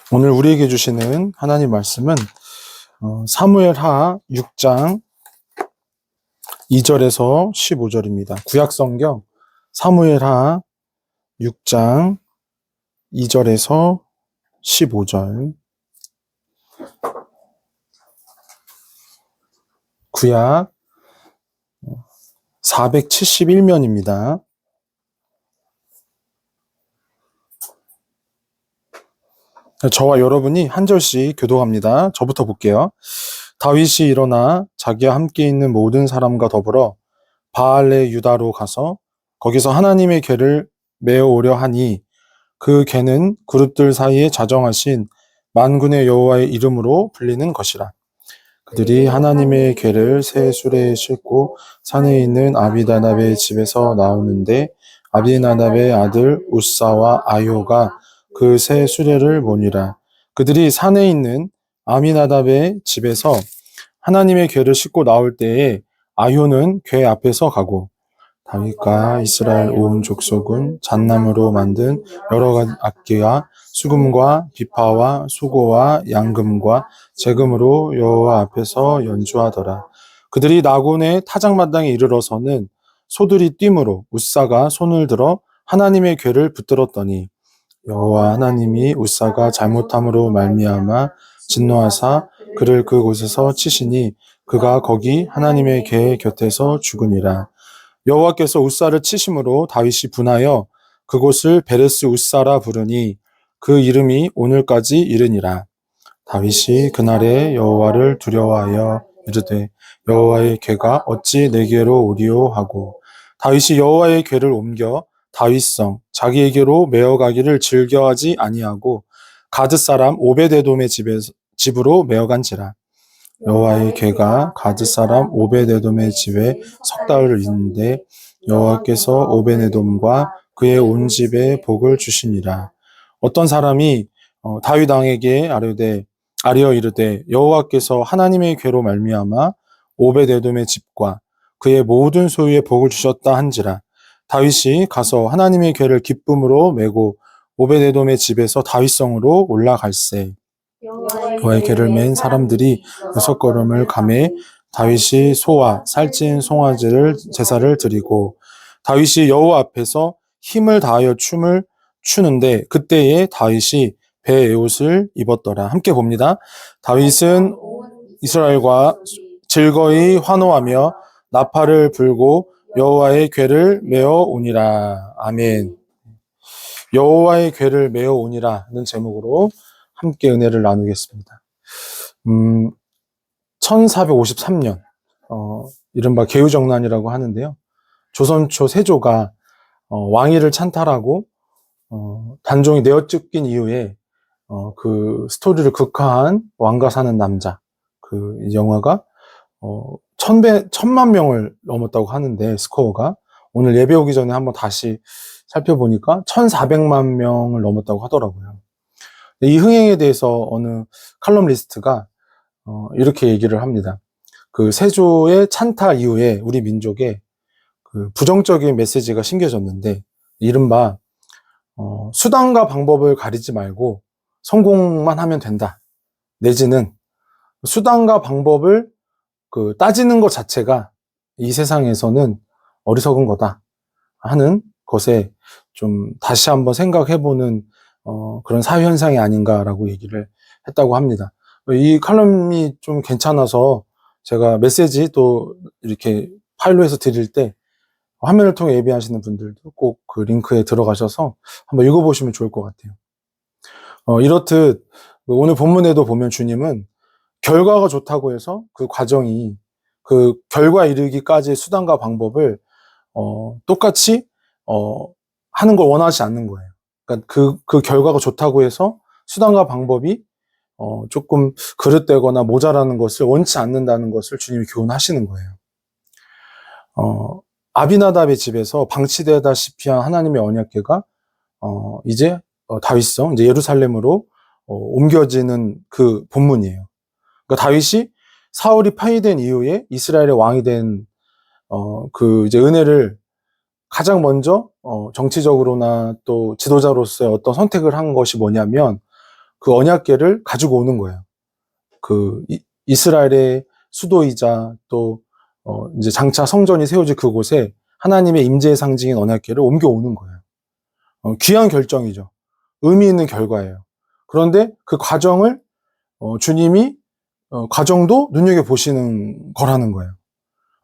오늘 우리에게 주시는 하나님 말씀은 사무엘하 6장 2절에서 15절입니다. 구약성경 사무엘하 6장 2절에서 15절. 구약 471면입니다. 저와 여러분이 한 절씩 교독합니다. 저부터 볼게요. 다윗이 일어나 자기와 함께 있는 모든 사람과 더불어 바알레 유다로 가서 거기서 하나님의 궤를 메어오려 하니 그 궤는 그룹들 사이에 자정하신 만군의 여호와의 이름으로 불리는 것이라. 그들이 하나님의 궤를 새 수레에 싣고 산에 있는 아비나답의 집에서 나오는데 아비나답의 아들 우사와 아요가 그 새 수레를 모니라. 그들이 산에 있는 아미나답의 집에서 하나님의 궤를 싣고 나올 때에 아효는 궤 앞에서 가고 다윗과 이스라엘 온 족속은 잣나무로 만든 여러 가지 악기와 수금과 비파와 수고와 양금과 재금으로 여호와 앞에서 연주하더라. 그들이 나곤의 타작마당에 이르러서는 소들이 뛰므로 우사가 손을 들어 하나님의 궤를 붙들었더니 여호와 하나님이 우사가 잘못함으로 말미암아 진노하사 그를 그곳에서 치시니 그가 거기 하나님의 궤 곁에서 죽으니라. 여호와께서 우사를 치심으로 다윗이 분하여 그곳을 베레스 우사라 부르니 그 이름이 오늘까지 이르니라. 다윗이 그날에 여호와를 두려워하여 이르되 여호와의 궤가 어찌 내게로 오리오 하고 다윗이 여호와의 궤를 옮겨 다윗성 자기에게로 메어가기를 즐겨하지 아니하고 가드 사람 오베데돔의 집으로 메어간지라. 여호와의 궤가 가드 사람 오베데돔의 집에 석 달을 있는데 여호와께서 오베데돔과 그의 온 집에 복을 주시니라. 어떤 사람이 다윗 왕에게 아뢰어 이르되 여호와께서 하나님의 궤로 말미암아 오베데돔의 집과 그의 모든 소유에 복을 주셨다 한지라. 다윗이 가서 하나님의 궤를 기쁨으로 메고 오베데돔의 집에서 다윗성으로 올라갈세. 여호와의 궤를 맨 사람들이 6걸음을 가매 다윗이 소와 살찐 송아지를 제사를 드리고 다윗이 여호와 앞에서 힘을 다하여 춤을 추는데 그때에 다윗이 배에옷을 입었더라. 함께 봅니다. 다윗은 이스라엘과 즐거이 환호하며 나팔을 불고 여호와의 궤를 메어 오니라. 아멘. 여호와의 궤를 메어 오니라는 제목으로 함께 은혜를 나누겠습니다. 1453년 이른바 개유정난이라고 하는데요. 조선 초 세조가 왕위를 찬탈하고 단종이 내어쫓긴 이후에 그 스토리를 극화한 왕가 사는 남자 그 영화가 1000만 명을 넘었다고 하는데 스코어가 오늘 예배 오기 전에 한번 다시 살펴보니까 1400만 명을 넘었다고 하더라고요. 이 흥행에 대해서 어느 칼럼리스트가 이렇게 얘기를 합니다. 그 세조의 찬탈 이후에 우리 민족에 그 부정적인 메시지가 심겨졌는데 이른바 수단과 방법을 가리지 말고 성공만 하면 된다. 내지는 수단과 방법을 따지는 것 자체가 이 세상에서는 어리석은 거다 하는 것에 좀 다시 한번 생각해보는 그런 사회현상이 아닌가라고 얘기를 했다고 합니다. 이 칼럼이 좀 괜찮아서 제가 메시지 또 이렇게 파일로 해서 드릴 때 화면을 통해 예배하시는 분들도 꼭 그 링크에 들어가셔서 한번 읽어보시면 좋을 것 같아요. 이렇듯 오늘 본문에도 보면 주님은 결과가 좋다고 해서 그 과정이 그 결과에 이르기까지의 수단과 방법을 똑같이 하는 걸 원하지 않는 거예요. 그러니까 그 결과가 좋다고 해서 수단과 방법이 조금 그릇되거나 모자라는 것을 원치 않는다는 것을 주님이 교훈하시는 거예요. 아비나답의 집에서 방치되다시피 한 하나님의 언약궤가 이제 다윗성, 이제 예루살렘으로 옮겨지는 그 본문이에요. 그러니까 다윗이 사울이 파위된 이후에 이스라엘의 왕이 된 그 이제 은혜를 가장 먼저 정치적으로나 또 지도자로서의 어떤 선택을 한 것이 뭐냐면 그 언약궤를 가지고 오는 거예요. 그 이스라엘의 수도이자 또 이제 장차 성전이 세워질 그곳에 하나님의 임재의 상징인 언약궤를 옮겨오는 거예요. 귀한 결정이죠. 의미 있는 결과예요. 그런데 그 과정을 주님이 과정도 눈여겨보시는 거라는 거예요.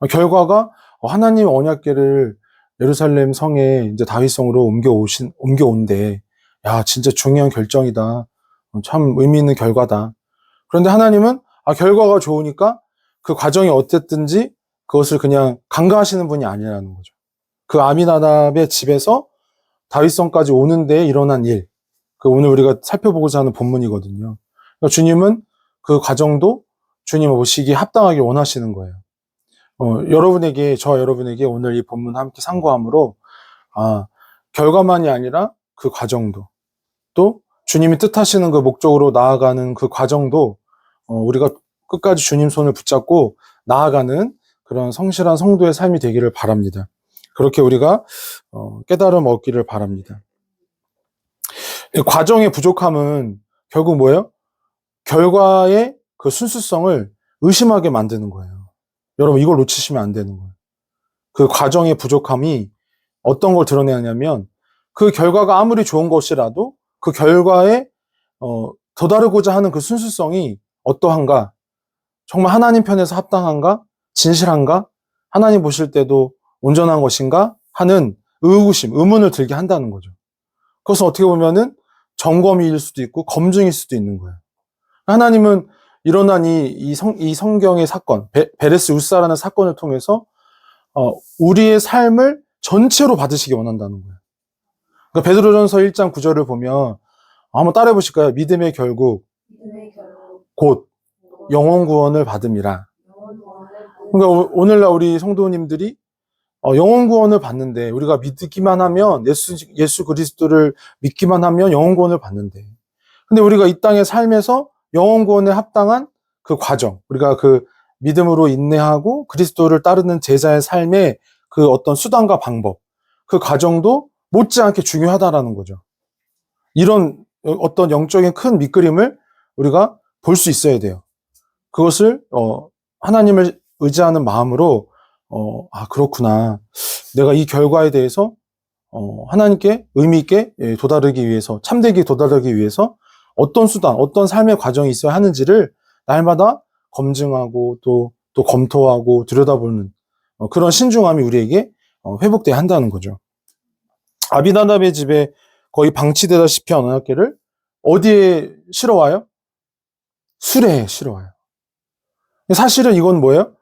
결과가 하나님 언약궤를 예루살렘 성에 이제 다윗성으로 옮겨온대. 야, 진짜 중요한 결정이다. 참 의미 있는 결과다. 그런데 하나님은 결과가 좋으니까 그 과정이 어땠든지 그것을 그냥 간과하시는 분이 아니라는 거죠. 그 아미나답의 집에서 다윗성까지 오는 데에 일어난 일, 그 오늘 우리가 살펴보고자 하는 본문이거든요. 그러니까 주님은 그 과정도 주님 오시기에 합당하게 원하시는 거예요. 저와 여러분에게 오늘 이 본문 함께 상고함으로, 결과만이 아니라 그 과정도, 또 주님이 뜻하시는 그 목적으로 나아가는 그 과정도, 우리가 끝까지 주님 손을 붙잡고 나아가는 그런 성실한 성도의 삶이 되기를 바랍니다. 그렇게 우리가 깨달음 얻기를 바랍니다. 과정의 부족함은 결국 뭐예요? 결과의 그 순수성을 의심하게 만드는 거예요. 여러분, 이걸 놓치시면 안 되는 거예요. 그 과정의 부족함이 어떤 걸 드러내냐면 그 결과가 아무리 좋은 것이라도 그 결과에 도다르고자 하는 그 순수성이 어떠한가? 정말 하나님 편에서 합당한가? 진실한가? 하나님 보실 때도 온전한 것인가? 하는 의구심, 의문을 들게 한다는 거죠. 그것은 어떻게 보면은 점검일 수도 있고 검증일 수도 있는 거예요. 하나님은 일어난 이 성경의 사건, 베레스 우사라는 사건을 통해서 우리의 삶을 전체로 받으시기 원한다는 거예요. 그러니까 베드로전서 1장 9절을 보면 한번 따라해 보실까요? 믿음의 결국 곧 영혼 구원을 받음이라. 그러니까 오늘날 우리 성도님들이 영혼 구원을 받는데, 우리가 믿기만 하면 예수 그리스도를 믿기만 하면 영혼 구원을 받는데, 근데 우리가 이 땅의 삶에서 영혼 구원에 합당한 그 과정, 우리가 그 믿음으로 인내하고 그리스도를 따르는 제자의 삶의 그 어떤 수단과 방법, 그 과정도 못지않게 중요하다라는 거죠. 이런 어떤 영적인 큰 밑그림을 우리가 볼 수 있어야 돼요. 그것을 하나님을 의지하는 마음으로 그렇구나. 내가 이 결과에 대해서 하나님께 의미 있게 도달하기 위해서, 참되게 도달하기 위해서 어떤 수단, 어떤 삶의 과정이 있어야 하는지를 날마다 검증하고 또 검토하고 들여다보는 그런 신중함이 우리에게 회복돼야 한다는 거죠. 아비나답의 집에 거의 방치되다시피 한 언약궤를 어디에 실어와요? 수레에 실어와요. 사실은 이건 뭐예요?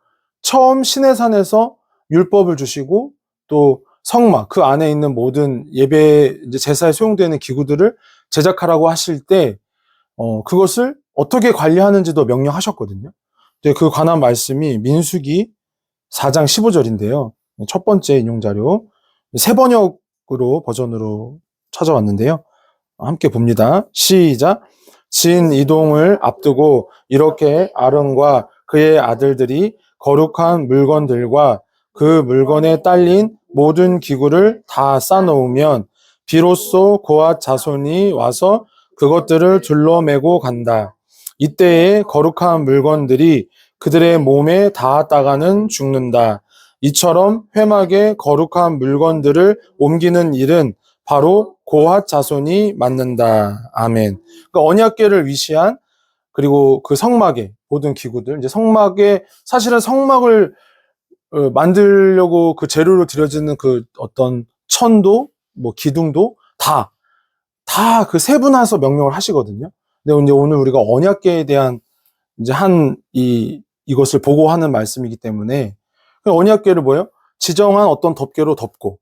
처음 시내산에서 율법을 주시고 또 성막, 그 안에 있는 모든 예배, 이제 제사에 소용되는 기구들을 제작하라고 하실 때, 그것을 어떻게 관리하는지도 명령하셨거든요. 그 관한 말씀이 민수기 4장 15절인데요. 첫 번째 인용자료, 세 번역으로 버전으로 찾아왔는데요. 함께 봅니다. 시작. 진 이동을 앞두고 이렇게 아론과 그의 아들들이 거룩한 물건들과 그 물건에 딸린 모든 기구를 다 쌓아놓으면 비로소 고앗 자손이 와서 그것들을 둘러매고 간다. 이때에 거룩한 물건들이 그들의 몸에 닿았다가는 죽는다. 이처럼 회막에 거룩한 물건들을 옮기는 일은 바로 고앗 자손이 맡는다. 아멘. 그러니까 언약궤를 위시한, 그리고 그 성막의 모든 기구들, 이제 사실은 성막을 만들려고 그 재료로 들여지는 그 어떤 천도, 뭐 기둥도 다 그 세분화해서 명령을 하시거든요. 근데 이제 오늘 우리가 언약궤에 대한 이제 이것을 보고하는 말씀이기 때문에, 언약궤를 뭐예요? 지정한 어떤 덮개로 덮고,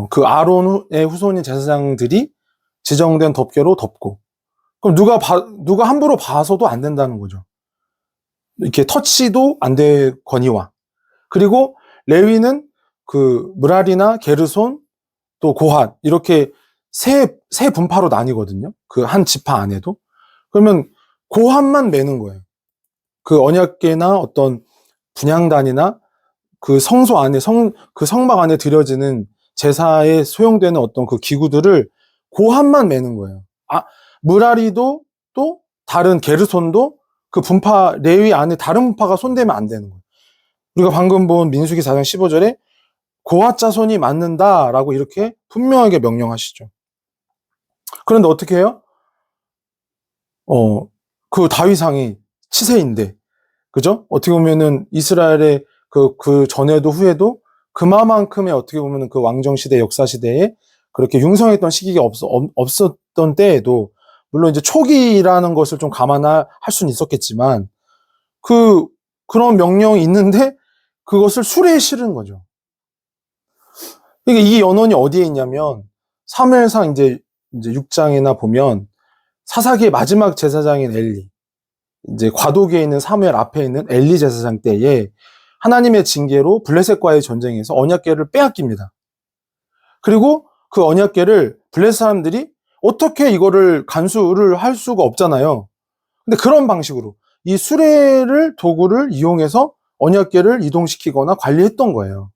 그 아론의 후손인 제사장들이 지정된 덮개로 덮고, 그럼 누가 함부로 봐서도 안 된다는 거죠. 이렇게 터치도 안 되거니와. 그리고 레위는 그 므랄이나 게르손 또 고핫 이렇게 세 분파로 나뉘거든요. 그 한 지파 안에도. 그러면 고핫만 매는 거예요. 그 언약궤나 어떤 분향단이나 그 성소 안에 그 성막 안에 들여지는 제사에 소용되는 어떤 그 기구들을 고핫만 매는 거예요. 므라리도 또 다른 게르손도 그 분파, 레위 안에 다른 분파가 손대면 안 되는 거예요. 우리가 방금 본 민수기 4장 15절에 고핫 자손이 맞는다라고 이렇게 분명하게 명령하시죠. 그런데 어떻게 해요? 그 다윗왕이 치세인데, 그죠? 어떻게 보면은 이스라엘의 그 전에도 후에도 그만큼의 어떻게 보면은 그 왕정시대, 역사시대에 그렇게 융성했던 시기가 없었던 때에도, 물론 이제 초기라는 것을 좀 감안할 수는 있었겠지만, 그런 명령이 있는데 그것을 수레에 실은 거죠. 그러니까 이 연원이 어디에 있냐면, 사무엘상 이제 6장이나 보면 사사기의 마지막 제사장인 엘리, 이제 과도기에 있는 사무엘 앞에 있는 엘리 제사장 때에 하나님의 징계로 블레셋과의 전쟁에서 언약궤를 빼앗깁니다. 그리고 그 언약궤를 블레셋 사람들이 어떻게 이거를 간수를 할 수가 없잖아요. 근데 그런 방식으로 이 수레를 도구를 이용해서 언약궤를 이동시키거나 관리했던 거예요.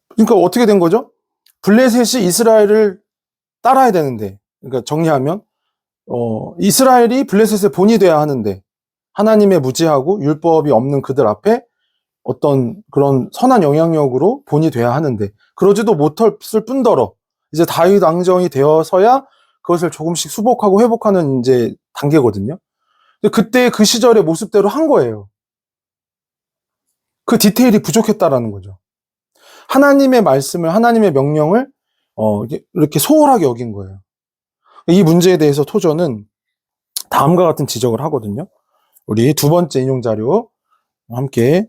그러니까 어떻게 된 거죠? 블레셋이 이스라엘을 따라야 되는데, 그러니까 정리하면 이스라엘이 블레셋의 본이 돼야 하는데, 하나님의 무지하고 율법이 없는 그들 앞에 어떤 그런 선한 영향력으로 본이 돼야 하는데, 그러지도 못했을 뿐더러 이제 다윗 왕정이 되어서야 그것을 조금씩 수복하고 회복하는 이제 단계거든요. 근데 그때 그 시절의 모습대로 한 거예요. 그 디테일이 부족했다라는 거죠. 하나님의 말씀을, 하나님의 명령을 이렇게 소홀하게 여긴 거예요. 이 문제에 대해서 토저는 다음과 같은 지적을 하거든요. 우리 두 번째 인용 자료 함께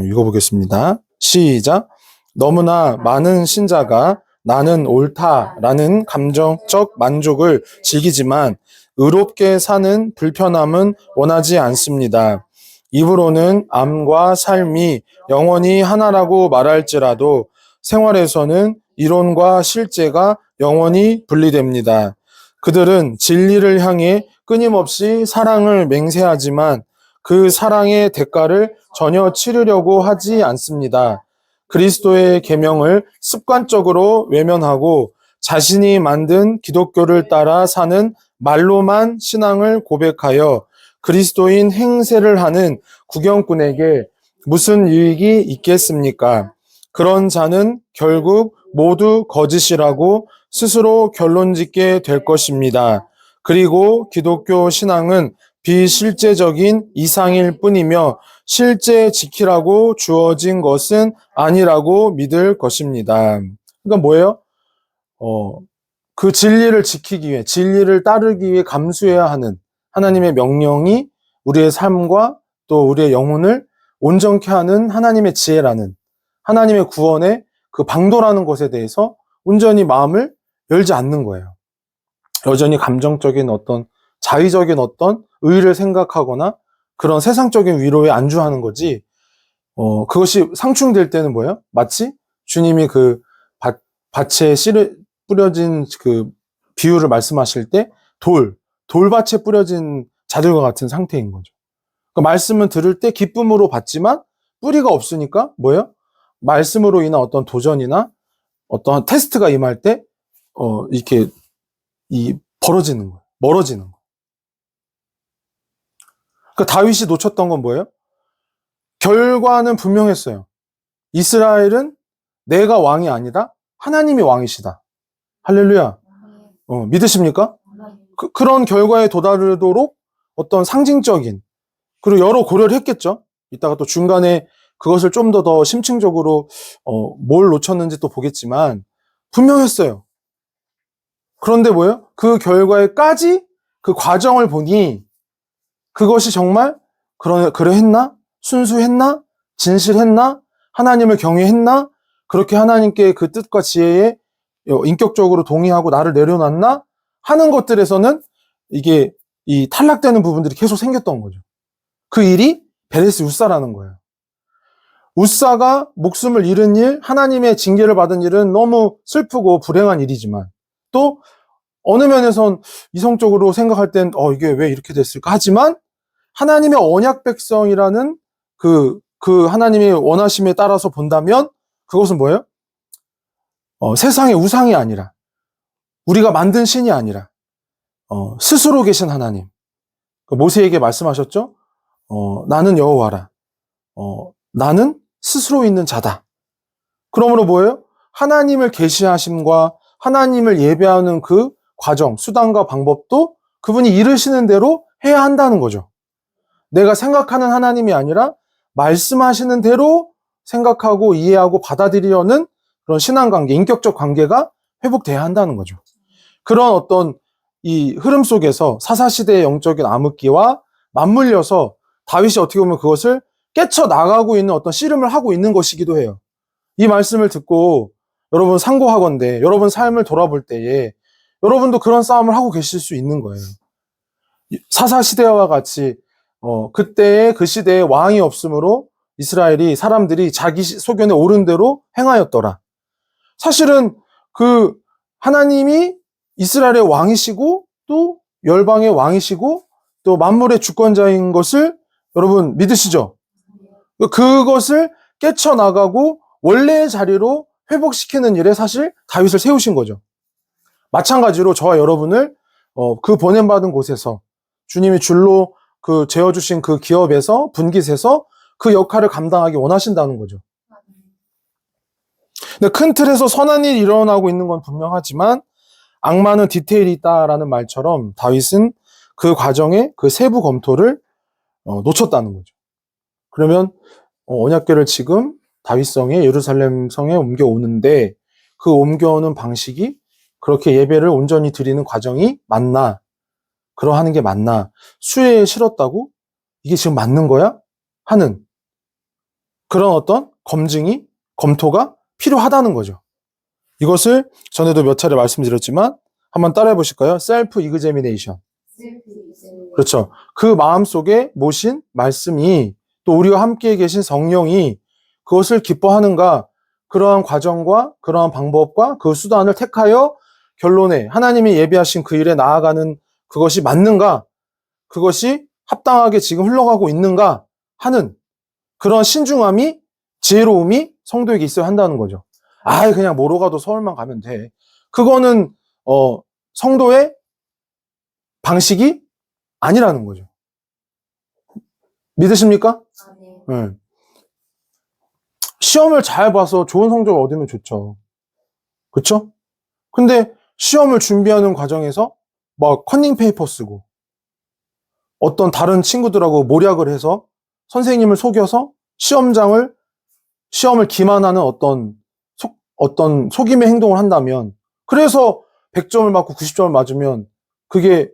읽어보겠습니다. 시작. 너무나 많은 신자가 나는 옳다라는 감정적 만족을 즐기지만 의롭게 사는 불편함은 원하지 않습니다. 입으로는 암과 삶이 영원히 하나라고 말할지라도 생활에서는 이론과 실제가 영원히 분리됩니다. 그들은 진리를 향해 끊임없이 사랑을 맹세하지만 그 사랑의 대가를 전혀 치르려고 하지 않습니다. 그리스도의 계명을 습관적으로 외면하고 자신이 만든 기독교를 따라 사는 말로만 신앙을 고백하여 그리스도인 행세를 하는 구경꾼에게 무슨 유익이 있겠습니까? 그런 자는 결국 모두 거짓이라고 스스로 결론짓게 될 것입니다. 그리고 기독교 신앙은 비실제적인 이상일 뿐이며 실제 지키라고 주어진 것은 아니라고 믿을 것입니다. 그러니까 뭐예요? 그 진리를 지키기 위해, 진리를 따르기 위해 감수해야 하는 하나님의 명령이 우리의 삶과 또 우리의 영혼을 온전케 하는 하나님의 지혜라는, 하나님의 구원의 그 방도라는 것에 대해서 온전히 마음을 열지 않는 거예요. 여전히 감정적인 어떤 자의적인 어떤 의의를 생각하거나 그런 세상적인 위로에 안주하는 거지, 그것이 상충될 때는 뭐예요? 마치 주님이 그 밭에 씨를 뿌려진 그 비유를 말씀하실 때 돌밭에 뿌려진 자들과 같은 상태인 거죠. 그러니까 말씀을 들을 때 기쁨으로 받지만 뿌리가 없으니까 뭐예요? 말씀으로 인한 어떤 도전이나 어떤 테스트가 임할 때, 이렇게 벌어지는 거예요. 멀어지는 거예요. 그러니까 다윗이 놓쳤던 건 뭐예요? 결과는 분명했어요. 이스라엘은 내가 왕이 아니다. 하나님이 왕이시다. 할렐루야. 믿으십니까? 그런 결과에 도달하도록 어떤 상징적인, 그리고 여러 고려를 했겠죠. 이따가 또 중간에 그것을 좀 더 심층적으로 뭘 놓쳤는지 또 보겠지만 분명했어요. 그런데 뭐예요? 그 결과에까지 그 과정을 보니 그것이 정말 그래 했나? 순수했나? 진실했나? 하나님을 경외했나? 그렇게 하나님께 그 뜻과 지혜에 인격적으로 동의하고 나를 내려놨나? 하는 것들에서는 이게 이 탈락되는 부분들이 계속 생겼던 거죠. 그 일이 베레스 우사라는 거예요. 우사가 목숨을 잃은 일, 하나님의 징계를 받은 일은 너무 슬프고 불행한 일이지만, 또 어느 면에선 이성적으로 생각할 땐 이게 왜 이렇게 됐을까? 하지만 하나님의 언약 백성이라는 그 하나님의 원하심에 따라서 본다면 그것은 뭐예요? 세상의 우상이 아니라, 우리가 만든 신이 아니라, 스스로 계신 하나님. 모세에게 말씀하셨죠? 나는 여호와라. 나는 스스로 있는 자다. 그러므로 뭐예요? 하나님을 계시하심과 하나님을 예배하는 그 과정, 수단과 방법도 그분이 이르시는 대로 해야 한다는 거죠. 내가 생각하는 하나님이 아니라 말씀하시는 대로 생각하고 이해하고 받아들이려는 그런 신앙관계, 인격적 관계가 회복돼야 한다는 거죠. 그런 어떤 이 흐름 속에서 사사시대의 영적인 암흑기와 맞물려서 다윗이 어떻게 보면 그것을 깨쳐나가고 있는 어떤 씨름을 하고 있는 것이기도 해요. 이 말씀을 듣고 여러분 상고하건대 여러분 삶을 돌아볼 때에 여러분도 그런 싸움을 하고 계실 수 있는 거예요. 사사시대와 같이 그때의 그 시대에 왕이 없으므로 이스라엘이 사람들이 자기 소견에 옳은 대로 행하였더라. 사실은 그 하나님이 이스라엘의 왕이시고 또 열방의 왕이시고 또 만물의 주권자인 것을 여러분 믿으시죠? 그것을 깨쳐나가고 원래의 자리로 회복시키는 일에 사실 다윗을 세우신 거죠. 마찬가지로 저와 여러분을 그 보냄받은 곳에서 주님이 줄로 그 재어주신 그 기업에서 분깃에서 그 역할을 감당하기 원하신다는 거죠. 근데 큰 틀에서 선한 일이 일어나고 있는 건 분명하지만 악마는 디테일이 있다라는 말처럼 다윗은 그 과정의 그 세부 검토를 놓쳤다는 거죠. 그러면 언약궤를 지금 다윗성에 예루살렘 성에 옮겨오는데 그 옮겨오는 방식이 그렇게 예배를 온전히 드리는 과정이 맞나? 그러하는 게 맞나? 수혜에 실었다고? 이게 지금 맞는 거야? 하는 그런 어떤 검토가 필요하다는 거죠. 이것을 전에도 몇 차례 말씀드렸지만 한번 따라해 보실까요? 셀프 이그제미네이션. 그렇죠. 그 마음속에 모신 말씀이 또 우리와 함께 계신 성령이 그것을 기뻐하는가? 그러한 과정과 그러한 방법과 그 수단을 택하여 결론에 하나님이 예비하신 그 일에 나아가는 그것이 맞는가? 그것이 합당하게 지금 흘러가고 있는가? 하는 그런 신중함이 지혜로움이 성도에게 있어야 한다는 거죠. 그냥 뭐로 가도 서울만 가면 돼. 그거는 성도의 방식이 아니라는 거죠. 믿으십니까? 네. 시험을 잘 봐서 좋은 성적을 얻으면 좋죠. 그렇죠? 근데 시험을 준비하는 과정에서 막 컨닝 페이퍼 쓰고 어떤 다른 친구들하고 모략을 해서 선생님을 속여서 시험을 기만하는 어떤 속임의 행동을 한다면 그래서 100점을 맞고 90점을 맞으면 그게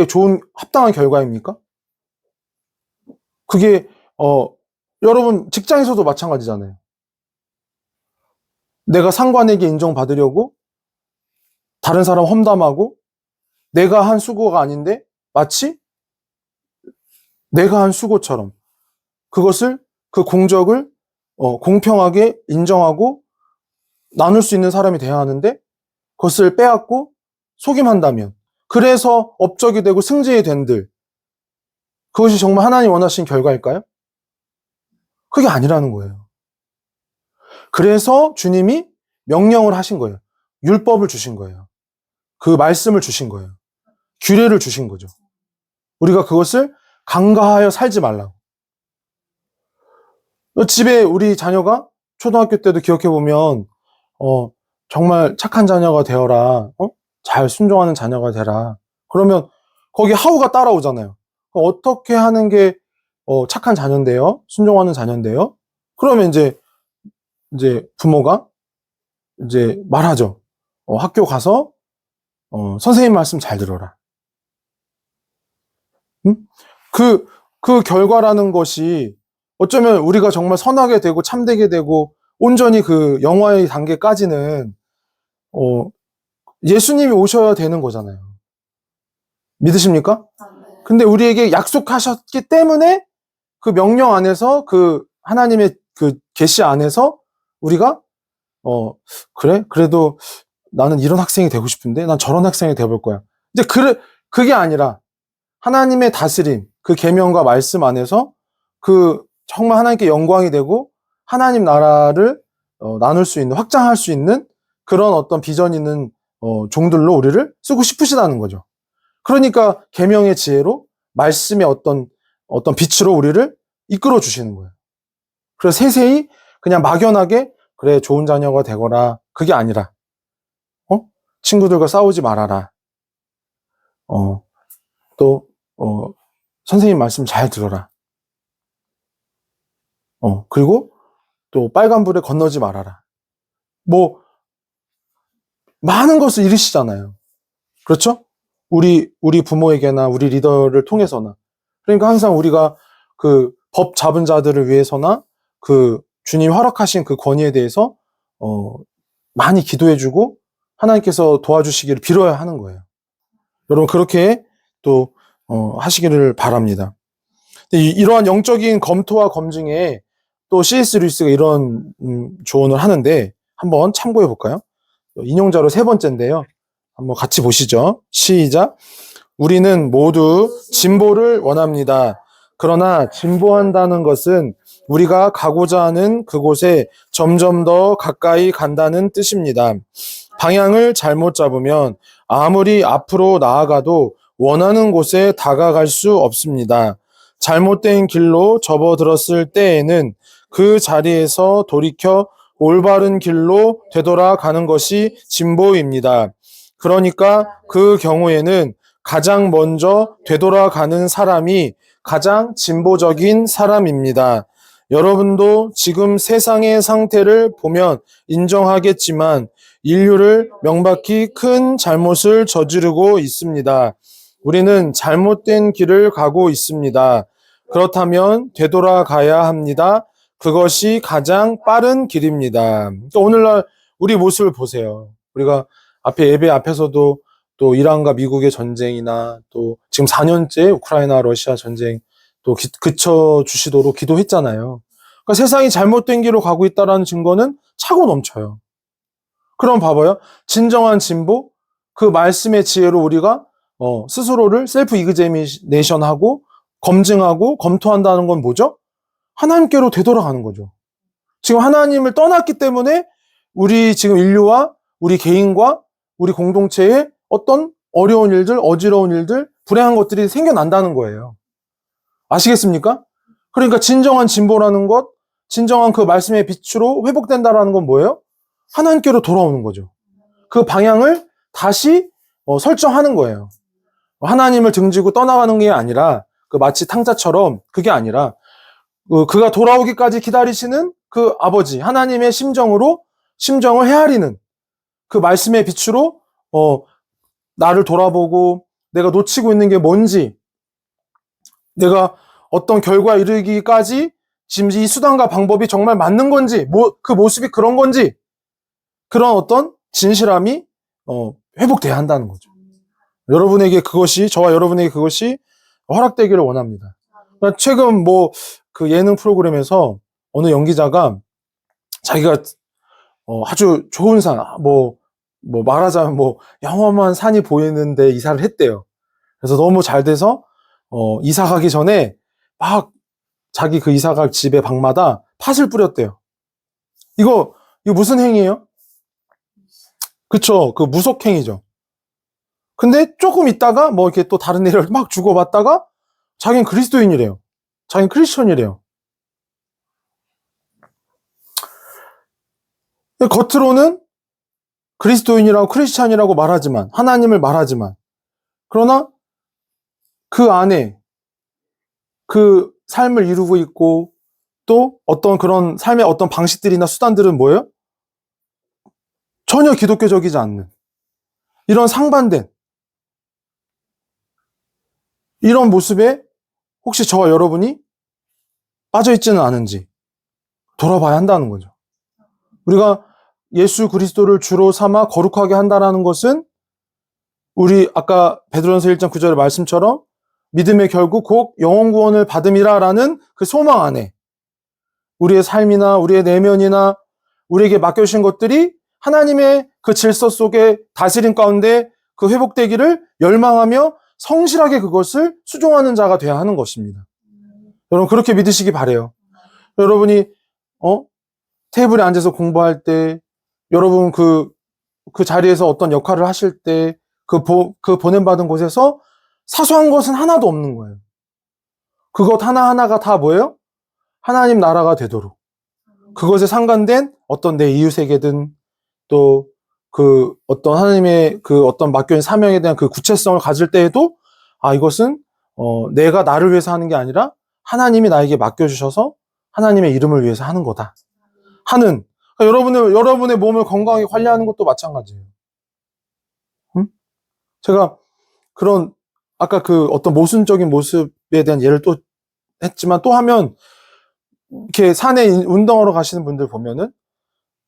좋은 합당한 결과입니까? 그게 여러분 직장에서도 마찬가지잖아요. 내가 상관에게 인정받으려고 다른 사람 험담하고 내가 한 수고가 아닌데 마치 내가 한 수고처럼 그 공적을 공평하게 인정하고 나눌 수 있는 사람이 돼야 하는데 그것을 빼앗고 속임한다면 그래서 업적이 되고 승진이 된들 그것이 정말 하나님 원하신 결과일까요? 그게 아니라는 거예요. 그래서 주님이 명령을 하신 거예요. 율법을 주신 거예요. 그 말씀을 주신 거예요. 규례를 주신 거죠. 우리가 그것을 간과하여 살지 말라고. 집에 우리 자녀가 초등학교 때도 기억해보면 정말 착한 자녀가 되어라. 잘 순종하는 자녀가 되라. 그러면 거기 하우가 따라오잖아요. 어떻게 하는 게 착한 자녀인데요? 순종하는 자녀인데요? 그러면 이제 부모가 이제 말하죠. 학교 가서 선생님 말씀 잘 들어라. 응? 그 결과라는 것이 어쩌면 우리가 정말 선하게 되고 참되게 되고 온전히 그 영화의 단계까지는 예수님이 오셔야 되는 거잖아요. 믿으십니까? 근데 우리에게 약속하셨기 때문에 그 명령 안에서 그 하나님의 그 계시 안에서 우리가 그래? 그래도 나는 이런 학생이 되고 싶은데 난 저런 학생이 되어볼 거야. 이제 그게 아니라 하나님의 다스림, 그 계명과 말씀 안에서 그 정말 하나님께 영광이 되고 하나님 나라를 나눌 수 있는, 확장할 수 있는 그런 어떤 비전 있는 종들로 우리를 쓰고 싶으시다는 거죠. 그러니까 계명의 지혜로 말씀의 어떤 빛으로 우리를 이끌어 주시는 거예요. 그래서 세세히 그냥 막연하게 그래 좋은 자녀가 되거라 그게 아니라 친구들과 싸우지 말아라. 또 선생님 말씀 잘 들어라. 그리고 또 빨간불에 건너지 말아라. 뭐 많은 것을 이르시잖아요. 그렇죠? 우리 부모에게나 우리 리더를 통해서나. 그러니까 항상 우리가 그 법 잡은 자들을 위해서나 그 주님 허락하신 그 권위에 대해서 많이 기도해주고 하나님께서 도와주시기를 빌어야 하는 거예요. 여러분 그렇게 또 하시기를 바랍니다. 이러한 영적인 검토와 검증에 또 C.S. 루이스가 이런 조언을 하는데 한번 참고해 볼까요? 인용자로 세 번째인데요. 한번 같이 보시죠. 시작. 우리는 모두 진보를 원합니다. 그러나 진보한다는 것은 우리가 가고자 하는 그곳에 점점 더 가까이 간다는 뜻입니다. 방향을 잘못 잡으면 아무리 앞으로 나아가도 원하는 곳에 다가갈 수 없습니다. 잘못된 길로 접어들었을 때에는 그 자리에서 돌이켜 올바른 길로 되돌아가는 것이 진보입니다. 그러니까 그 경우에는 가장 먼저 되돌아가는 사람이 가장 진보적인 사람입니다. 여러분도 지금 세상의 상태를 보면 인정하겠지만 인류를 명백히 큰 잘못을 저지르고 있습니다. 우리는 잘못된 길을 가고 있습니다. 그렇다면 되돌아가야 합니다. 그것이 가장 빠른 길입니다. 그러니까 오늘날 우리 모습을 보세요. 우리가 앞에 예배 앞에서도 또 이란과 미국의 전쟁이나 또 지금 4년째 우크라이나 러시아 전쟁 또 그쳐 주시도록 기도했잖아요. 그러니까 세상이 잘못된 길로 가고 있다는 증거는 차고 넘쳐요. 그럼 봐봐요. 진정한 진보, 그 말씀의 지혜로 우리가 스스로를 셀프 이그제미네이션하고 검증하고 검토한다는 건 뭐죠? 하나님께로 되돌아가는 거죠. 지금 하나님을 떠났기 때문에 우리 지금 인류와 우리 개인과 우리 공동체에 어떤 어려운 일들, 어지러운 일들, 불행한 것들이 생겨난다는 거예요. 아시겠습니까? 그러니까 진정한 진보라는 것, 진정한 그 말씀의 빛으로 회복된다라는 건 뭐예요? 하나님께로 돌아오는 거죠. 그 방향을 다시 설정하는 거예요. 하나님을 등지고 떠나가는 게 아니라 그 마치 탕자처럼 그게 아니라 그가 돌아오기까지 기다리시는 그 아버지 하나님의 심정을 헤아리는 그 말씀의 빛으로 나를 돌아보고 내가 놓치고 있는 게 뭔지 내가 어떤 결과에 이르기까지 지금 이 수단과 방법이 정말 맞는 건지 그 모습이 그런 건지 그런 어떤 진실함이 회복돼야 한다는 거죠. 저와 여러분에게 그것이 허락되기를 원합니다. 그러니까 최근 그 예능 프로그램에서 어느 연기자가 자기가 아주 좋은 산, 말하자면 영험한 산이 보이는데 이사를 했대요. 그래서 너무 잘 돼서 이사 가기 전에 막 자기 그 이사 갈 집의 방마다 팥을 뿌렸대요. 이거 무슨 행위예요? 그쵸, 그 무속행위죠. 근데 조금 있다가 이렇게 또 다른 애를 막 주고받다가 자기는 그리스도인이래요. 자기는 크리스천이래요. 겉으로는 그리스도인이라고 크리스천이라고 말하지만 하나님을 말하지만 그러나 그 안에 그 삶을 이루고 있고 또 어떤 그런 삶의 어떤 방식들이나 수단들은 뭐예요? 전혀 기독교적이지 않는 이런 상반된 이런 모습에 혹시 저와 여러분이 빠져있지는 않은지 돌아봐야 한다는 거죠. 우리가 예수 그리스도를 주로 삼아 거룩하게 한다는 것은 우리 아까 베드로전서 1장 9절의 말씀처럼 믿음의 결국 곧 영혼 구원을 받음이라라는 그 소망 안에 우리의 삶이나 우리의 내면이나 우리에게 맡겨주신 것들이 하나님의 그 질서 속에 다스림 가운데 그 회복되기를 열망하며 성실하게 그것을 수종하는 자가 되어야 하는 것입니다. 여러분 그렇게 믿으시기 바라요. 여러분이 테이블에 앉아서 공부할 때 여러분 그 그 자리에서 어떤 역할을 하실 때 그 보냄받은 곳에서 사소한 것은 하나도 없는 거예요. 그것 하나하나가 다 뭐예요? 하나님 나라가 되도록. 그것에 상관된 어떤 내 이웃에게든 또 그 어떤 하나님의 그 어떤 맡겨진 사명에 대한 그 구체성을 가질 때에도 이것은 내가 나를 위해서 하는 게 아니라 하나님이 나에게 맡겨주셔서 하나님의 이름을 위해서 하는 거다. 하는 그러니까 여러분의 몸을 건강하게 관리하는 것도 마찬가지예요. 응? 제가 그런 아까 그 어떤 모순적인 모습에 대한 예를 또 했지만 또 하면 이렇게 산에 운동하러 가시는 분들 보면은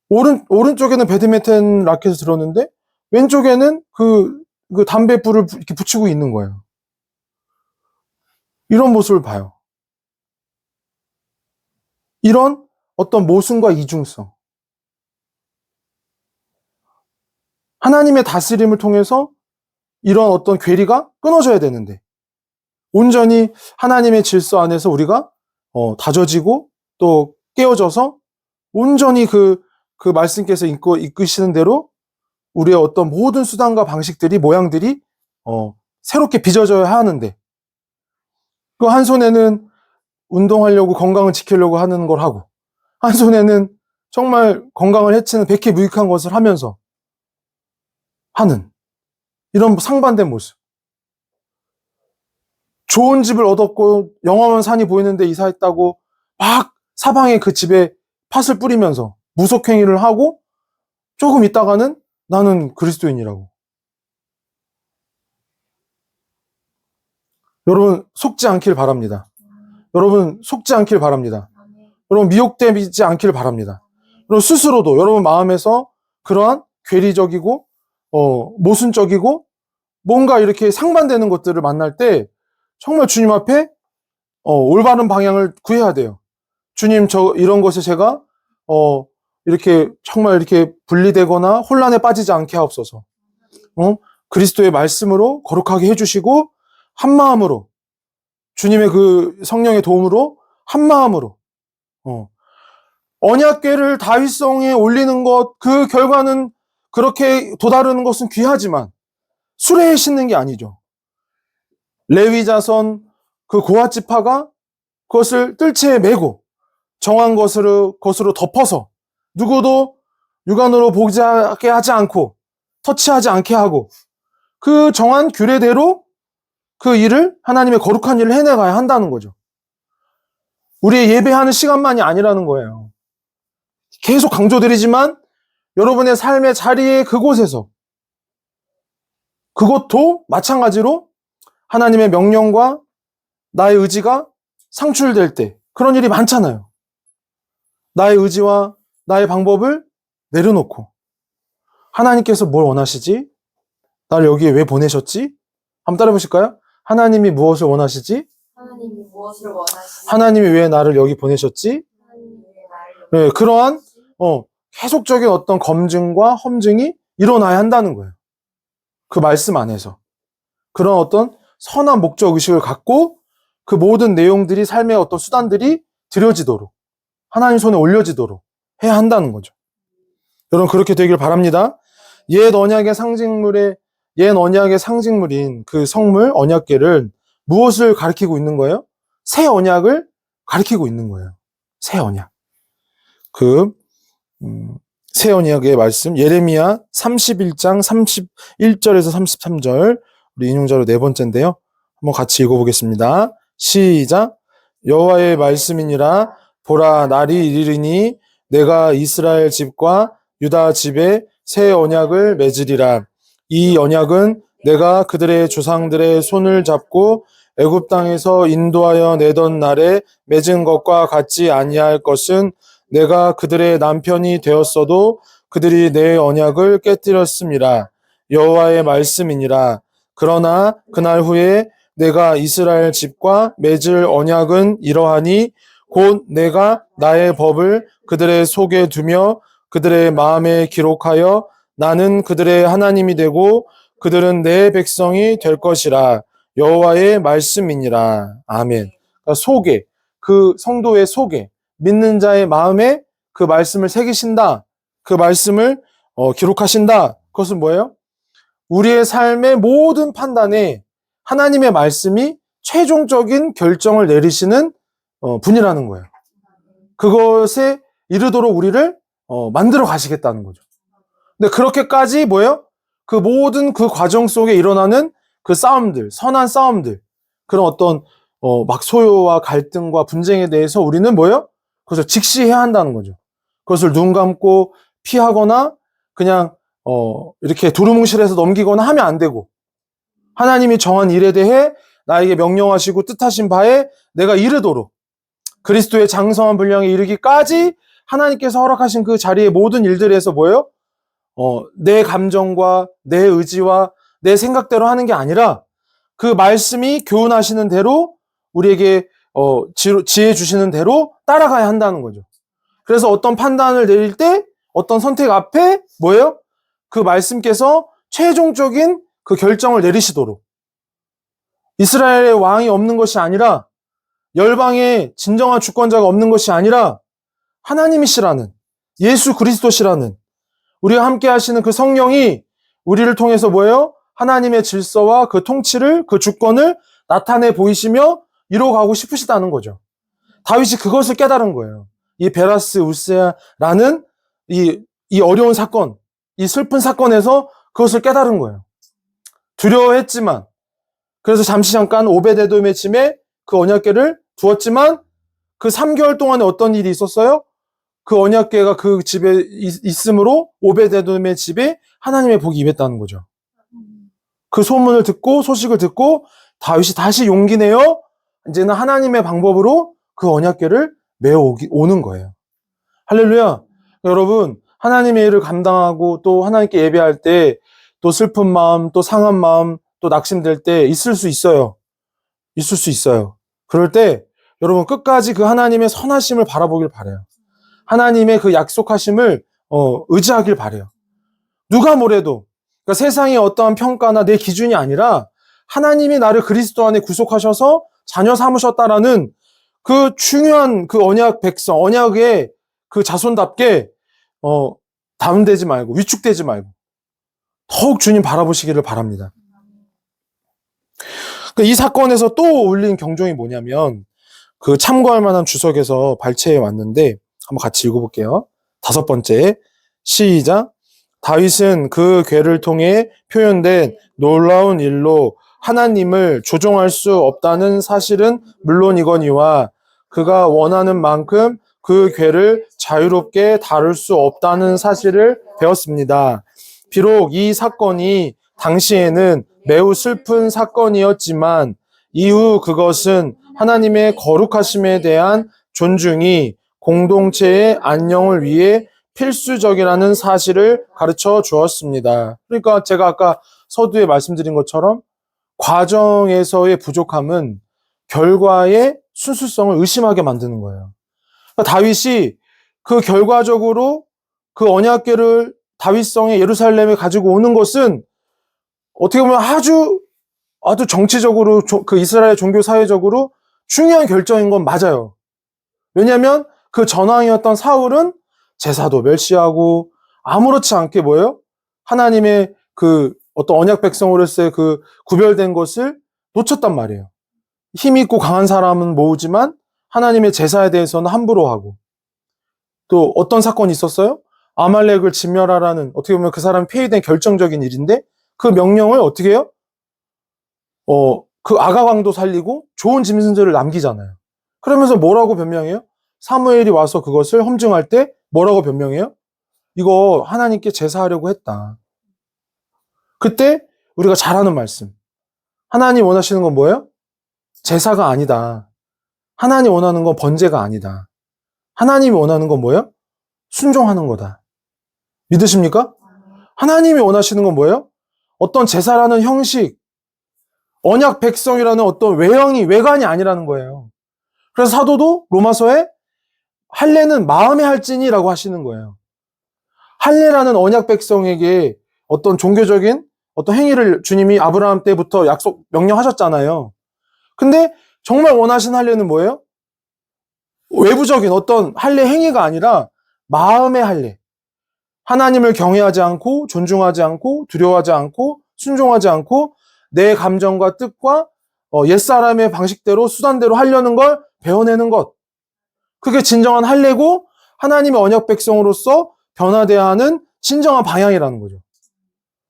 오른쪽에는 배드민턴 라켓을 들었는데 왼쪽에는 그 담뱃불을 이렇게 붙이고 있는 거예요. 이런 모습을 봐요. 이런 어떤 모순과 이중성. 하나님의 다스림을 통해서 이런 어떤 괴리가 끊어져야 되는데 온전히 하나님의 질서 안에서 우리가 다져지고 또 깨어져서 온전히 그 말씀께서 이끄시는 대로 우리의 어떤 모든 수단과 방식들이 모양들이 새롭게 빚어져야 하는데 그 한 손에는 운동하려고 건강을 지키려고 하는 걸 하고 한 손에는 정말 건강을 해치는 백해무익한 것을 하면서 하는 이런 상반된 모습. 좋은 집을 얻었고 영화만 산이 보이는데 이사했다고 막 사방에 그 집에 팥을 뿌리면서 무속행위를 하고 조금 있다가는 나는 그리스도인이라고. 여러분 속지 않길 바랍니다. 여러분 속지 않길 바랍니다. 여러분 미혹되지 않길 바랍니다. 여러분 스스로도 여러분 마음에서 그러한 괴리적이고 모순적이고 뭔가 이렇게 상반되는 것들을 만날 때 정말 주님 앞에 올바른 방향을 구해야 돼요. 주님, 이런 것에 제가 이렇게 정말 이렇게 분리되거나 혼란에 빠지지 않게 하옵소서. 그리스도의 말씀으로 거룩하게 해주시고 한 마음으로 주님의 그 성령의 도움으로 한 마음으로 언약궤를 다윗성에 올리는 것 그 결과는 그렇게 도다르는 것은 귀하지만 수레에 싣는 게 아니죠. 레위 자손 그 고핫 지파가 그것을 뜰채에 메고 정한 것으로 덮어서 누구도 육안으로 보게 하지 않고 터치하지 않게 하고 그 정한 규례대로 그 일을 하나님의 거룩한 일을 해내가야 한다는 거죠. 우리의 예배하는 시간만이 아니라는 거예요. 계속 강조드리지만 여러분의 삶의 자리에 그곳에서 그것도 마찬가지로 하나님의 명령과 나의 의지가 상출될 때 그런 일이 많잖아요. 나의 의지와 나의 방법을 내려놓고 하나님께서 뭘 원하시지? 나를 여기에 왜 보내셨지? 한번 따라해 보실까요? 하나님이 무엇을 원하시지? 하나님이 무엇을 원하시지? 하나님이 왜 나를 여기 보내셨지? 하나님이 왜 나를 여기 네, 그러한 보내셨지? 계속적인 어떤 검증과 험증이 일어나야 한다는 거예요. 그 말씀 안에서. 그런 어떤 선한 목적 의식을 갖고 그 모든 내용들이 삶의 어떤 수단들이 드려지도록 하나님 손에 올려지도록 해야 한다는 거죠. 여러분 그렇게 되길 바랍니다. 옛 언약의 상징물인 그 성물 언약궤를 무엇을 가리키고 있는 거예요? 새 언약을 가리키고 있는 거예요. 새 언약. 새 언약의 말씀 예레미야 31장 31절에서 33절 우리 인용자로 네 번째인데요. 한번 같이 읽어보겠습니다. 시작. 여호와의 말씀이니라 보라 날이 이르리니 내가 이스라엘 집과 유다 집에 새 언약을 맺으리라. 이 언약은 내가 그들의 조상들의 손을 잡고 애굽 땅에서 인도하여 내던 날에 맺은 것과 같지 아니할 것은 내가 그들의 남편이 되었어도 그들이 내 언약을 깨뜨렸음이라. 여호와의 말씀이니라. 그러나 그날 후에 내가 이스라엘 집과 맺을 언약은 이러하니 곧 내가 나의 법을 그들의 속에 두며 그들의 마음에 기록하여 나는 그들의 하나님이 되고 그들은 내 백성이 될 것이라. 여호와의 말씀이니라. 아멘. 그러니까 속에 그 성도의 속에 믿는 자의 마음에 그 말씀을 새기신다. 그 말씀을 기록하신다. 그것은 뭐예요? 우리의 삶의 모든 판단에 하나님의 말씀이 최종적인 결정을 내리시는 분이라는 거예요. 그것에 이르도록 우리를 만들어 가시겠다는 거죠. 근데 그렇게까지 뭐예요? 그 모든 그 과정 속에 일어나는 그 싸움들, 선한 싸움들, 그런 어떤 막 소요와 갈등과 분쟁에 대해서 우리는 뭐예요? 그것을 직시해야 한다는 거죠. 그것을 눈 감고 피하거나 그냥 이렇게 두루뭉실해서 넘기거나 하면 안 되고, 하나님이 정한 일에 대해 나에게 명령하시고 뜻하신 바에 내가 이르도록 그리스도의 장성한 분량에 이르기까지 하나님께서 허락하신 그 자리의 모든 일들에서 뭐예요? 내 감정과 내 의지와 내 생각대로 하는 게 아니라 그 말씀이 교훈하시는 대로 우리에게 지혜 주시는 대로 따라가야 한다는 거죠. 그래서 어떤 판단을 내릴 때 어떤 선택 앞에 뭐예요? 그 말씀께서 최종적인 그 결정을 내리시도록, 이스라엘의 왕이 없는 것이 아니라, 열방의 진정한 주권자가 없는 것이 아니라 하나님이시라는, 예수 그리스도시라는, 우리와 함께 하시는 그 성령이 우리를 통해서 뭐예요? 하나님의 질서와 그 통치를, 그 주권을 나타내 보이시며 이루어가고 싶으시다는 거죠. 다윗이 그것을 깨달은 거예요. 이 베라스 울세아라는 이 어려운 사건, 이 슬픈 사건에서 그것을 깨달은 거예요. 두려워했지만, 그래서 잠깐 오베데돔의 집에 그 언약궤를 두었지만 그 3개월 동안에 어떤 일이 있었어요? 그 언약궤가 그 집에 있으므로 오베데돔의 집에 하나님의 복이 임했다는 거죠. 그 소문을 듣고, 소식을 듣고 다윗이 다시 용기 내어 이제는 하나님의 방법으로 그 언약궤를 메어 오는 거예요. 할렐루야. 여러분, 하나님의 일을 감당하고 또 하나님께 예배할 때 또 슬픈 마음, 또 상한 마음, 또 낙심될 때 있을 수 있어요. 있을 수 있어요. 그럴 때 여러분 끝까지 그 하나님의 선하심을 바라보길 바라요. 하나님의 그 약속하심을 의지하길 바라요. 누가 뭐래도, 그러니까 세상의 어떠한 평가나 내 기준이 아니라 하나님이 나를 그리스도 안에 구속하셔서 자녀 삼으셨다라는 그 중요한 그 언약 백성, 언약의 그 자손답게 다운되지 말고 위축되지 말고 더욱 주님 바라보시기를 바랍니다. 이 사건에서 또 울린 경종이 뭐냐면, 그 참고할 만한 주석에서 발췌해 왔는데 한번 같이 읽어볼게요. 5번째, 시작. 다윗은 그 궤를 통해 표현된 놀라운 일로 하나님을 조종할 수 없다는 사실은 물론이거니와 그가 원하는 만큼 그 궤를 자유롭게 다룰 수 없다는 사실을 배웠습니다. 비록 이 사건이 당시에는 매우 슬픈 사건이었지만 이후 그것은 하나님의 거룩하심에 대한 존중이 공동체의 안녕을 위해 필수적이라는 사실을 가르쳐 주었습니다. 그러니까 제가 아까 서두에 말씀드린 것처럼 과정에서의 부족함은 결과의 순수성을 의심하게 만드는 거예요. 그러니까 다윗이 그 결과적으로 그 언약궤를 다윗성의 예루살렘에 가지고 오는 것은 어떻게 보면 아주 정치적으로 그 이스라엘 종교 사회적으로 중요한 결정인 건 맞아요. 왜냐하면 그 전왕이었던 사울은 제사도 멸시하고 아무렇지 않게 뭐예요? 하나님의 그 어떤 언약 백성으로서의 그 구별된 것을 놓쳤단 말이에요. 힘 있고 강한 사람은 모으지만 하나님의 제사에 대해서는 함부로 하고, 또 어떤 사건이 있었어요? 아말렉을 진멸하라는, 어떻게 보면 그 사람이 폐위된 결정적인 일인데 그 명령을 어떻게 해요? 그 아가왕도 살리고 좋은 짐승들을 남기잖아요. 그러면서 뭐라고 변명해요? 사무엘이 와서 그것을 험증할 때 뭐라고 변명해요? 이거 하나님께 제사하려고 했다. 그때 우리가 잘 아는 말씀. 하나님 원하시는 건 뭐예요? 제사가 아니다. 하나님 원하는 건 번제가 아니다. 하나님이 원하는 건 뭐예요? 순종하는 거다. 믿으십니까? 하나님이 원하시는 건 뭐예요? 어떤 제사라는 형식, 언약 백성이라는 어떤 외관이 아니라는 거예요. 그래서 사도도 로마서에 할례는 마음에 할지니라고 하시는 거예요. 할례라는 언약 백성에게 어떤 종교적인 어떤 행위를 주님이 아브라함 때부터 명령하셨잖아요. 근데 정말 원하신 할례는 뭐예요? 외부적인 어떤 할례 행위가 아니라 마음의 할례. 하나님을 경외하지 않고 존중하지 않고 두려워하지 않고 순종하지 않고 내 감정과 뜻과 옛사람의 방식대로 수단대로 하려는 걸 베어내는 것. 그게 진정한 할례고 하나님의 언약 백성으로서 변화돼야 하는 진정한 방향이라는 거죠.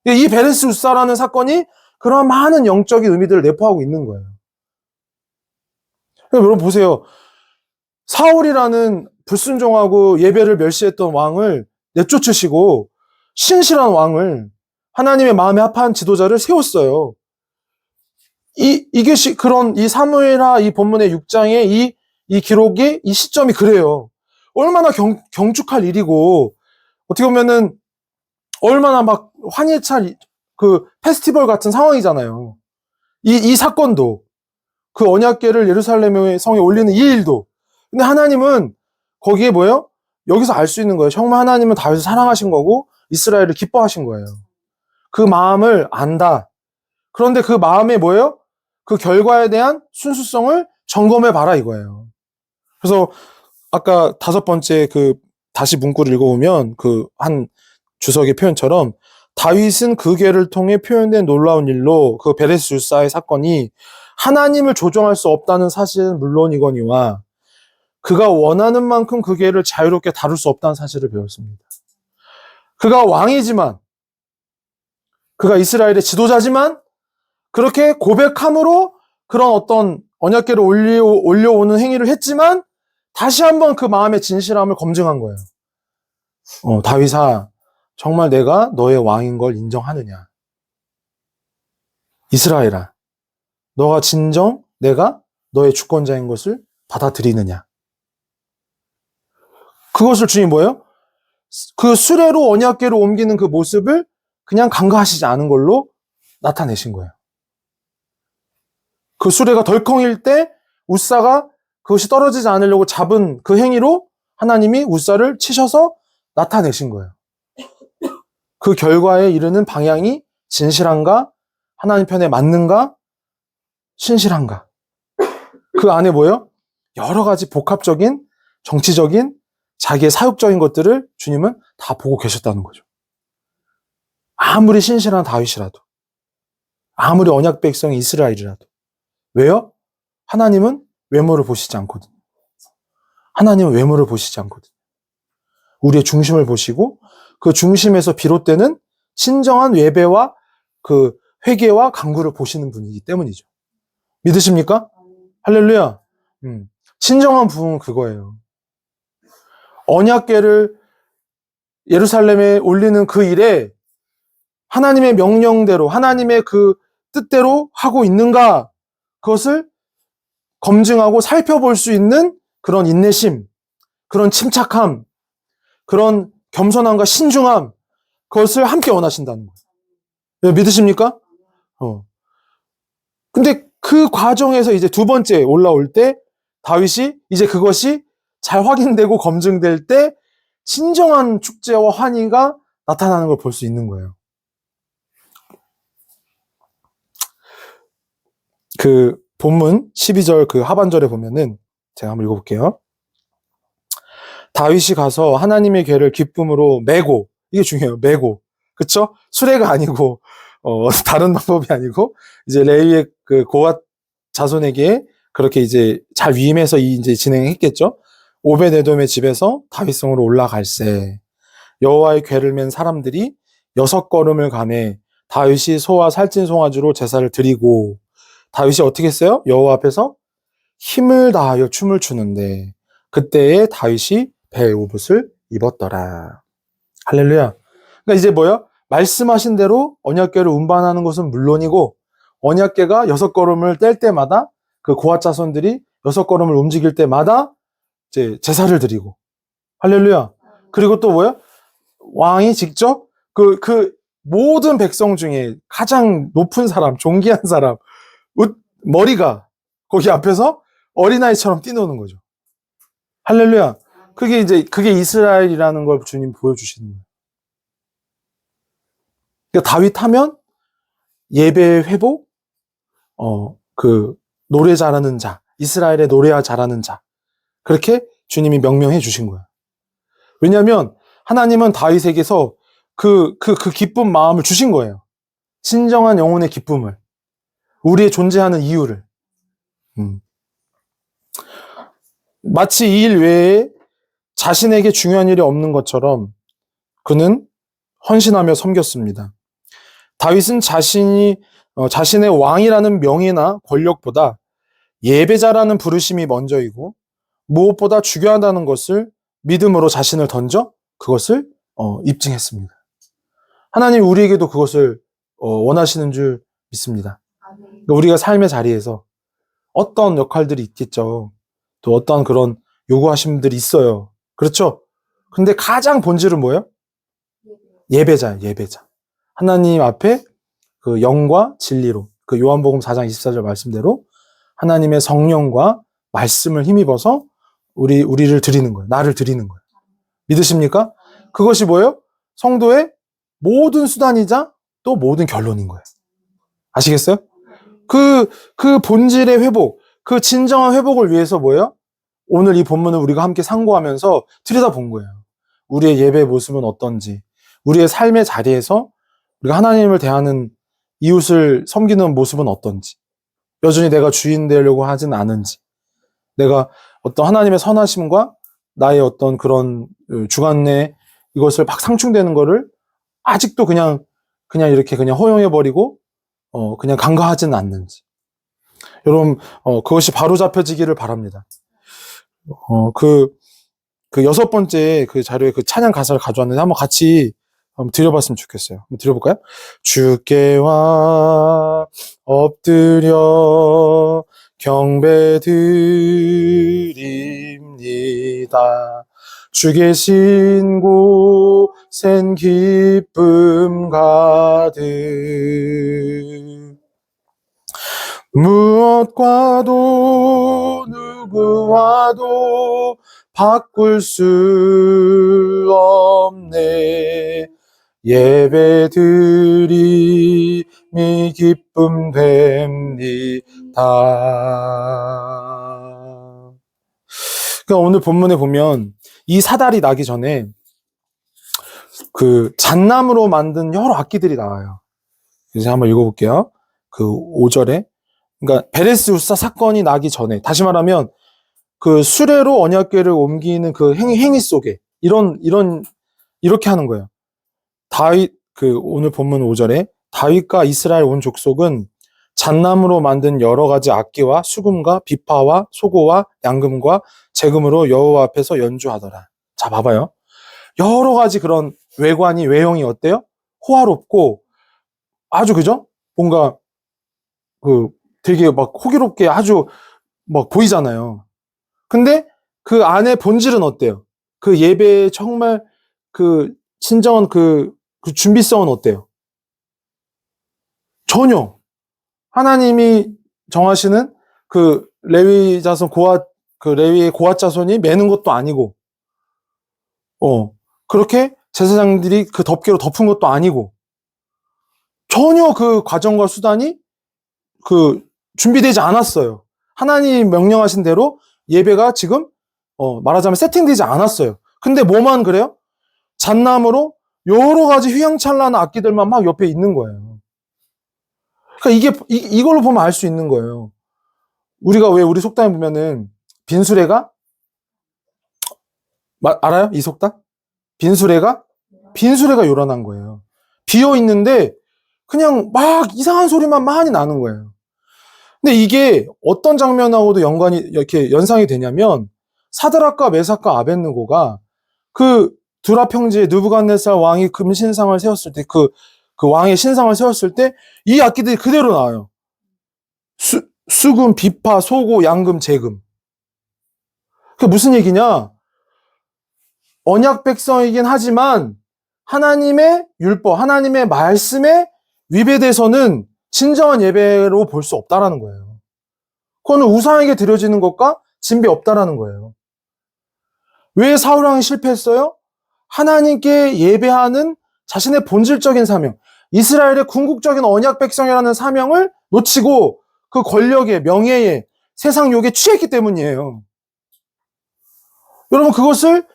이 베레스 우사라는 사건이 그런 많은 영적인 의미들을 내포하고 있는 거예요. 여러분 보세요. 사울이라는 불순종하고 예배를 멸시했던 왕을 내쫓으시고 신실한 왕을 하나님의 마음에 합한 지도자를 세웠어요. 이게 그런 이 사무엘하 이 본문의 6장의 이 기록이 이 시점이 그래요. 얼마나 경축할 일이고 어떻게 보면은 얼마나 막 환희찬 그 페스티벌 같은 상황이잖아요. 이 사건도 그 언약궤를 예루살렘의 성에 올리는 이 일도. 근데 하나님은 거기에 뭐예요? 여기서 알 수 있는 거예요. 정말 하나님은 다윗을 사랑하신 거고 이스라엘을 기뻐하신 거예요. 그 마음을 안다. 그런데 그 마음에 뭐예요? 그 결과에 대한 순수성을 점검해 봐라 이거예요. 그래서 아까 5번째 그 다시 문구를 읽어보면 그 한 주석의 표현처럼 다윗은 그 궤를 통해 표현된 놀라운 일로 그 베레스 울사의 사건이 하나님을 조종할 수 없다는 사실은 물론이거니와 그가 원하는 만큼 그 궤를 자유롭게 다룰 수 없다는 사실을 배웠습니다. 그가 왕이지만 그가 이스라엘의 지도자지만 그렇게 고백함으로 그런 어떤 언약궤를 올려오는 행위를 했지만 다시 한번 그 마음의 진실함을 검증한 거예요. 다윗아, 정말 내가 너의 왕인 걸 인정하느냐? 이스라엘아, 너가 진정 내가 너의 주권자인 것을 받아들이느냐? 그것을 주님 뭐예요? 그 수레로 언약궤로 옮기는 그 모습을 그냥 간과하시지 않은 걸로 나타내신 거예요. 그 수레가 덜컹일 때 웃사가 그것이 떨어지지 않으려고 잡은 그 행위로 하나님이 웃사를 치셔서 나타내신 거예요. 그 결과에 이르는 방향이 진실한가? 하나님 편에 맞는가? 신실한가? 그 안에 뭐예요? 여러 가지 복합적인 정치적인 자기의 사역적인 것들을 주님은 다 보고 계셨다는 거죠. 아무리 신실한 다윗이라도 아무리 언약 백성이 이스라엘이라도 왜요? 하나님은 외모를 보시지 않거든요. 하나님은 외모를 보시지 않거든요. 우리의 중심을 보시고 그 중심에서 비롯되는 진정한 예배와 그 회개와 간구를 보시는 분이기 때문이죠. 믿으십니까? 할렐루야. 진정한 부흥은 그거예요. 언약궤를 예루살렘에 올리는 그 일에 하나님의 명령대로 하나님의 그 뜻대로 하고 있는가 그것을 검증하고 살펴볼 수 있는 그런 인내심, 그런 침착함, 그런 겸손함과 신중함 그것을 함께 원하신다는 거예요. 믿으십니까? 근데 그 과정에서 이제 2번째 올라올 때 다윗이 이제 그것이 잘 확인되고 검증될 때 진정한 축제와 환희가 나타나는 걸 볼 수 있는 거예요. 그 본문 12절 그 하반절에 보면은 제가 한번 읽어볼게요. 다윗이 가서 하나님의 궤를 기쁨으로 메고, 이게 중요해요. 메고. 그쵸? 수레가 아니고 다른 방법이 아니고 이제 레위의 그 고앗 자손에게 그렇게 이제 잘 위임해서 이제 진행했겠죠. 오벳에돔의 집에서 다윗성으로 올라갈새 여호와의 궤를 맨 사람들이 6걸음을 가매 다윗이 소와 살찐 송아지로 제사를 드리고 다윗이 어떻게 했어요? 여호와 앞에서 힘을 다하여 춤을 추는데 그때에 다윗이 배의 옷을 입었더라. 할렐루야. 그러니까 이제 뭐야? 말씀하신 대로 언약궤를 운반하는 것은 물론이고 언약궤가 6걸음을 뗄 때마다 그 고앗 자손들이 6걸음을 움직일 때마다 이제 제사를 드리고 할렐루야. 그리고 또 뭐야? 왕이 직접 그 모든 백성 중에 가장 높은 사람, 존귀한 사람 머리가 거기 앞에서 어린아이처럼 뛰노는 거죠. 할렐루야. 그게 이스라엘이라는 걸 주님 보여주시는 거예요. 그러니까 다윗 하면 예배 회복, 그 노래 잘하는 자, 이스라엘의 노래 잘하는 자. 그렇게 주님이 명명해 주신 거예요. 왜냐하면 하나님은 다윗에게서 그 기쁜 마음을 주신 거예요. 진정한 영혼의 기쁨을. 우리의 존재하는 이유를. 마치 이 일 외에 자신에게 중요한 일이 없는 것처럼 그는 헌신하며 섬겼습니다. 다윗은 자신의 왕이라는 명예나 권력보다 예배자라는 부르심이 먼저이고 무엇보다 중요하다는 것을 믿음으로 자신을 던져 그것을 입증했습니다. 하나님 우리에게도 그것을 원하시는 줄 믿습니다. 그러니까 우리가 삶의 자리에서 어떤 역할들이 있겠죠. 또 어떤 그런 요구하심들이 있어요. 그렇죠? 근데 가장 본질은 뭐예요? 예배자예요, 예배자. 하나님 앞에 그 영과 진리로, 그 요한복음 4장 24절 말씀대로 하나님의 성령과 말씀을 힘입어서 우리를 드리는 거예요. 나를 드리는 거예요. 믿으십니까? 그것이 뭐예요? 성도의 모든 수단이자 또 모든 결론인 거예요. 아시겠어요? 그 본질의 회복, 그 진정한 회복을 위해서 뭐예요? 오늘 이 본문을 우리가 함께 상고하면서 들여다본 거예요. 우리의 예배 모습은 어떤지, 우리의 삶의 자리에서 우리가 하나님을 대하는 이웃을 섬기는 모습은 어떤지, 여전히 내가 주인 되려고 하진 않은지, 내가 어떤 하나님의 선하심과 나의 어떤 그런 주관내 이것을 막 상충되는 거를 아직도 그냥 이렇게 그냥 허용해버리고 그냥 간과하지는 않는지. 여러분 그것이 바로 잡혀지기를 바랍니다. 그 여섯 번째 그 자료에 그 찬양 가사를 가져왔는데 한번 같이 드려봤으면 좋겠어요. 한번 드려볼까요? 주께와 엎드려 경배드립니다. 주 계신 곳엔 기쁨 가득 무엇과도 누구와도 바꿀 수 없네. 예배드림이 기쁨 됩니다. 그러니까 오늘 본문에 보면 이 사달이 나기 전에 그 잣나무로 만든 여러 악기들이 나와요. 그래서 한번 읽어볼게요. 그 5절에 그러니까 베레스 우사 사건이 나기 전에, 다시 말하면 그 수레로 언약궤를 옮기는 그 행위 속에 이렇게 하는 거예요. 다윗 그 오늘 본문 5절에 다윗과 이스라엘 온 족속은 잣나무로 만든 여러 가지 악기와 수금과 비파와 소고와 양금과 제금으로 여호와 앞에서 연주하더라. 자, 봐봐요. 여러 가지 그런 외형이 어때요? 호화롭고 아주 그죠? 뭔가 그 되게 막 호기롭게 아주 막 보이잖아요. 근데 그 안에 본질은 어때요? 그 예배의 정말 그 진정한 그 준비성은 어때요? 전혀. 하나님이 정하시는 그 레위 자손 그 레위의 고앗 자손이 매는 것도 아니고, 그렇게 제사장들이 그 덮개로 덮은 것도 아니고, 전혀 그 과정과 수단이 그 준비되지 않았어요. 하나님이 명령하신 대로 예배가 지금 말하자면 세팅되지 않았어요. 근데 뭐만 그래요? 잣나무로 여러 가지 휘황찬란한 악기들만 막 옆에 있는 거예요. 그러니까 이걸로 보면 알 수 있는 거예요. 우리가 왜 우리 속담에 보면은 빈수레가 알아요? 이 속담? 빈수레가 요란한 거예요. 비어 있는데 그냥 막 이상한 소리만 많이 나는 거예요. 근데 이게 어떤 장면하고도 이렇게 연상이 되냐면 사드락과 메삭과 아벳느고가 그 두라 평지에 느부갓네살 왕이 금신상을 세웠을 때 그 왕의 신상을 세웠을 때 이 악기들이 그대로 나와요. 수금, 비파, 소고, 양금, 제금. 그게 무슨 얘기냐? 언약 백성이긴 하지만 하나님의 율법, 하나님의 말씀에 위배돼서는 진정한 예배로 볼 수 없다라는 거예요. 그거는 우상에게 드려지는 것과 진배 없다라는 거예요. 왜 사울왕이 실패했어요? 하나님께 예배하는 자신의 본질적인 사명, 이스라엘의 궁극적인 언약 백성이라는 사명을 놓치고 그 권력에, 명예에, 세상 욕에 취했기 때문이에요. 여러분 그것을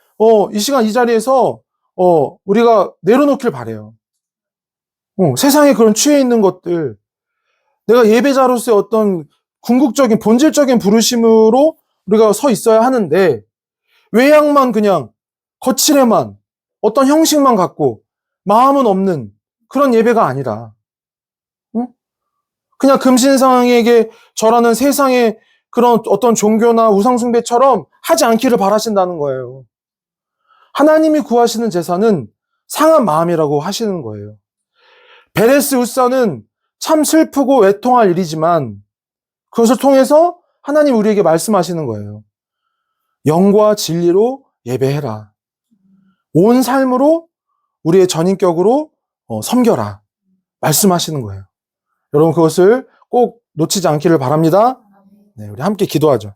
이 시간 이 자리에서 우리가 내려놓길 바래요. 세상에 그런 취해 있는 것들, 내가 예배자로서의 어떤 궁극적인 본질적인 부르심으로 우리가 서 있어야 하는데 외양만 그냥 거칠에만 어떤 형식만 갖고 마음은 없는 그런 예배가 아니라 그냥 금신상에게 절하는 세상의 그런 어떤 종교나 우상숭배처럼 하지 않기를 바라신다는 거예요. 하나님이 구하시는 제사는 상한 마음이라고 하시는 거예요. 베레스 우사는 참 슬프고 애통할 일이지만 그것을 통해서 하나님 우리에게 말씀하시는 거예요. 영과 진리로 예배해라. 온 삶으로 우리의 전인격으로 섬겨라. 말씀하시는 거예요. 여러분 그것을 꼭 놓치지 않기를 바랍니다. 네, 우리 함께 기도하죠.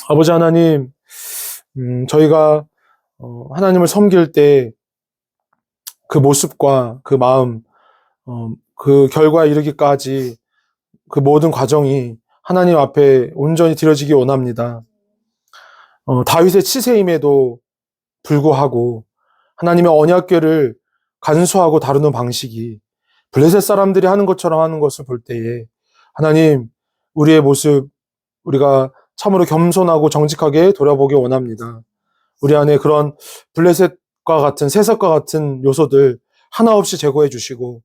아버지 하나님, 저희가 하나님을 섬길 때 그 모습과 그 마음, 그 결과에 이르기까지 그 모든 과정이 하나님 앞에 온전히 드려지기 원합니다. 다윗의 치세임에도 불구하고 하나님의 언약궤를 간수하고 다루는 방식이 블레셋 사람들이 하는 것처럼 하는 것을 볼 때에 하나님, 우리의 모습, 우리가 참으로 겸손하고 정직하게 돌아보기 원합니다. 우리 안에 그런 블레셋과 같은 세석과 같은 요소들 하나 없이 제거해 주시고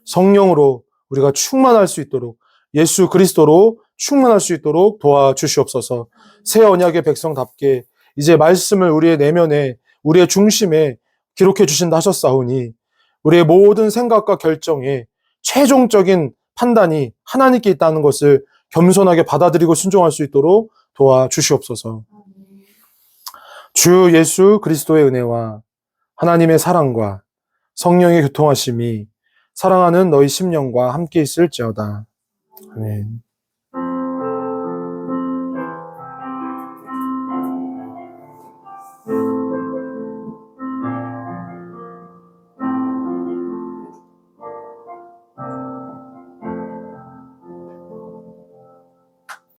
성령으로 우리가 충만할 수 있도록 예수 그리스도로 충만할 수 있도록 도와주시옵소서. 새 언약의 백성답게 이제 말씀을 우리의 내면에 우리의 중심에 기록해 주신다 하셨사오니 우리의 모든 생각과 결정에 최종적인 판단이 하나님께 있다는 것을 겸손하게 받아들이고 순종할 수 있도록 도와주시옵소서. 주 예수 그리스도의 은혜와 하나님의 사랑과 성령의 교통하심이 사랑하는 너희 심령과 함께 있을지어다. 아멘.